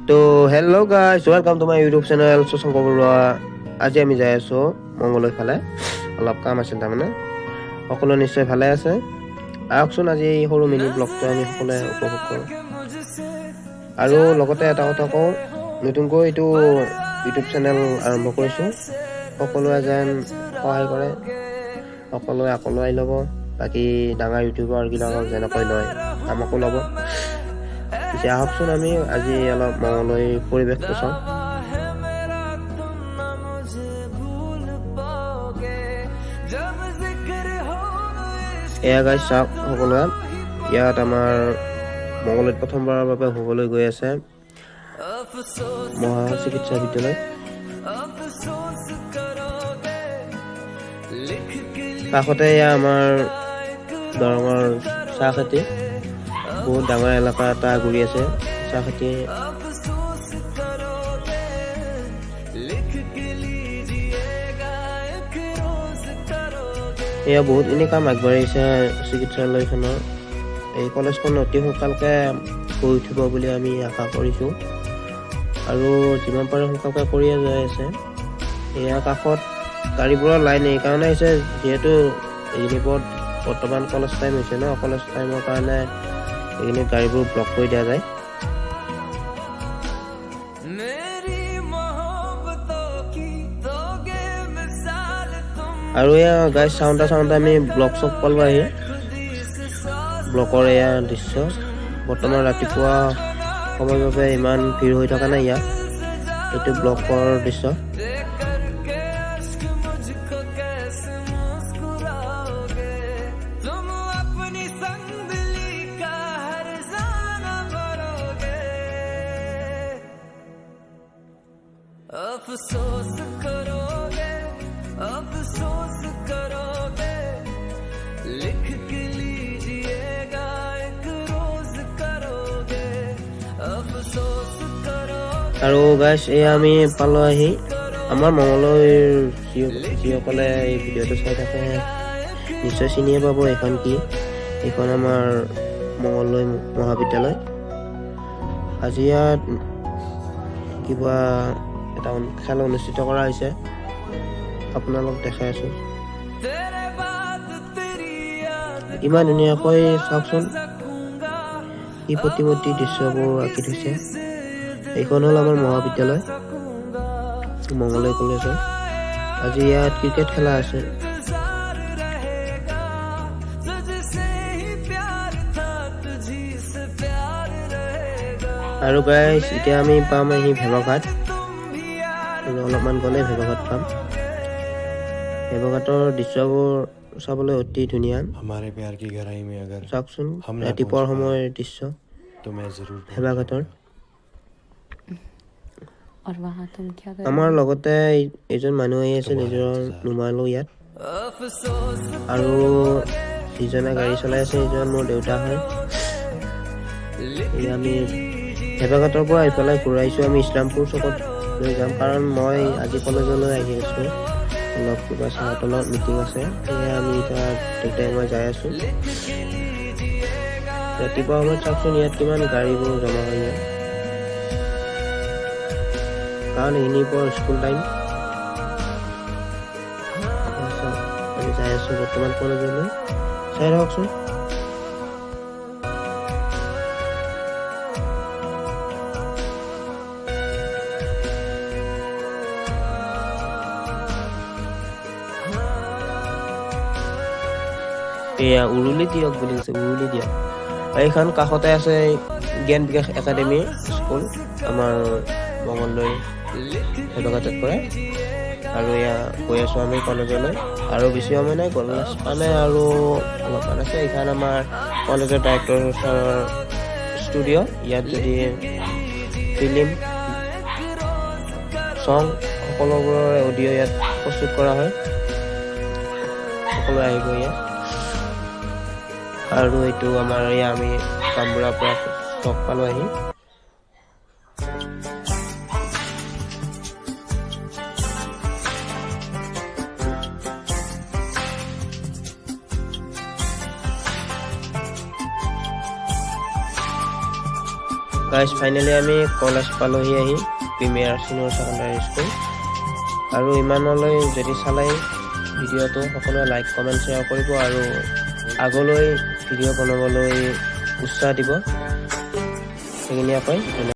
তো hello' guys welcome to my YouTube channel Shashank Barua. আজি আমি যাই আছোঁ মংগলদৈ ফালে, অলপ কাম আছিল তাৰমানে। সকলো নিশ্চয় ভালে আছে, আহকচোন আজি এই সৰু মিনি ব্লগটো আমি সকলোৱে উপভোগ কৰোঁ। আৰু লগতে এটা কথা কওঁ, নতুনকৈ এইটো ইউটিউব চেনেল আৰম্ভ কৰিছোঁ, সকলোৱে যেন সহায় কৰে, সকলোৱে আকোৱালি ল'ব। বাকী ডাঙৰ ইউটিউবাৰবিলাকক যেনেকৈ লয় আমাকো ল'ব। পিছে আহকচোন আমি আজি অলপ মংগলদৈ পৰিৱেশটো চাওঁ। এয়া গাইজ চাওক সকলোৱে, ইয়াত আমাৰ মংগলদৈত প্ৰথমবাৰৰ বাবে হ'বলৈ গৈ আছে মহা চিকিৎসা বিদ্যালয়। কাষতে এয়া আমাৰ দৰঙৰ চাহ খেতি, বহুত ডাঙৰ এলেকা এটা ঘূৰি আছে চাহ খেতি। এয়া বহুতখিনি কাম আগবাঢ়িছে চিকিৎসালয়খনৰ। এই কলেজখন অতি সোনকালকে হৈ উঠিব বুলি আমি আশা কৰিছোঁ, আৰু যিমান পাৰে সোনকালকে কৰিয়ে যাই আছে। এয়া কাষত গাড়ীবোৰৰ লাইন এইকাৰণে হৈছে, যিহেতু এইখিনিত বৰ্তমান কলেজ টাইম হৈছে ন, কলেজ টাইমৰ কাৰণে এইখিনি গাড়ীবোৰ ব্লক কৰি দিয়া যায়। আৰু এয়া গাইজ চাওঁতে আমি ব্লক চক পালোহি। ব্লকৰ এয়া দৃশ্য, বৰ্তমান ৰাতিপুৱা সময়ৰ বাবে ইমান ভিৰ হৈ থকা নাই ইয়াত। এইটো ব্লকৰ দৃশ্য। अफसोस करोगे लिख के लीजिएगा एक रोज करोगे अफसोस करोगे। আৰু গাইজ এয়া আমি পালো আহি। আমাৰ মংগলদৈৰ যিসকলে এই ভিডিঅ'টো চাই থাকে নিশ্চয় চিনিয়ে পাব এইখন কি। এইখন আমাৰ মংগলদৈ মহাবিদ্যালয়। আজি ইয়াত কিবা এটা খেল অনুষ্ঠিত কৰা হৈছে, আপোনালোক দেখাই আছো। ইমান ধুনীয়াকৈ চাওকচোন, কি প্ৰতিমূৰ্তি দৃশ্যবোৰ আঁকি থৈছে। এইখন হ'ল আমাৰ মহাবিদ্যালয় মংগলদৈ কলেজৰ। আজি ইয়াত ক্ৰিকেট খেলা আছে। আৰু গাইজ এতিয়া আমি পাম আহি ভেবাঘাট। অলপমান গ'লে ভেবাঘাট পাম। ভেবাঘাটৰ দৃশ্যবোৰ চাবলৈ অতি ধুনীয়া। চাওকচোন ৰাতিপুৱাৰ সময়ৰ দৃশ্য ভেবাঘাটৰ। আমাৰ লগতে এজন মানুহ আহি আছে, নিজৰ নুমালো ইয়াত। আৰু যিজনে গাড়ী চলাই আছে সেইজন মোৰ দেউতা হয়। আমি ভেবাঘাটৰ পৰা এইফালে ঘূৰাইছোঁ, আমি ইছলামপুৰ চকত লৈ যাম, কাৰণ মই আজি কলেজলৈ আহি আছোঁ। অলপ কিবা চাহতলত মিটিং আছে, সেয়ে আমি এতিয়া দেউতাই মই যাই আছোঁ। ৰাতিপুৱা সময়ত চাওকচোন ইয়াত কিমান গাড়ীবোৰ জমা হৈ যায়, কাৰণ এইখিনিৰ পৰা স্কুল টাইম। আমি যাই আছোঁ বৰ্তমান কলেজলৈ, চাই থাককচোন। এয়া উৰুলি দিয়ক বুলি কৈছে, উৰুলি দিয়ক। এইখন কাষতে আছে জ্ঞান বিকাশ একাডেমি স্কুল, আমাৰ মংগলদৈ ভেবাঘাটত পৰে। আৰু এয়া গৈ আছোঁ আমি কলেজলৈ, আৰু বেছি সময় নাই, কলেজ পালে আৰু অলপমান আছে। এইখন আমাৰ কলেজৰ ডাইৰেক্টৰ ছাৰৰ ষ্টুডিঅ'। ইয়াত যদি ফিল্ম চং সকলোবোৰৰ অডিঅ' ইয়াত প্ৰস্তুত কৰা হয়, সকলোৱে আহিব ইয়াত। আৰু এইটো আমাৰ এয়া আমি কামবুঢ়াৰ পৰা চক পালোঁ আহি। গাইজ ফাইনেলি আমি কলেজ পালোহি আহি প্ৰিমিয়াৰ চিনিয়ৰ ছেকেণ্ডাৰী স্কুল। আৰু ইমানলৈ যদি চালাই ভিডিঅ'টো সকলোৱে লাইক কমেণ্ট শ্বেয়াৰ কৰিব আৰু আগলৈ ভিডিঅ' বনাবলৈ উৎসাহ দিব। সেইখিনিয়ে কয়।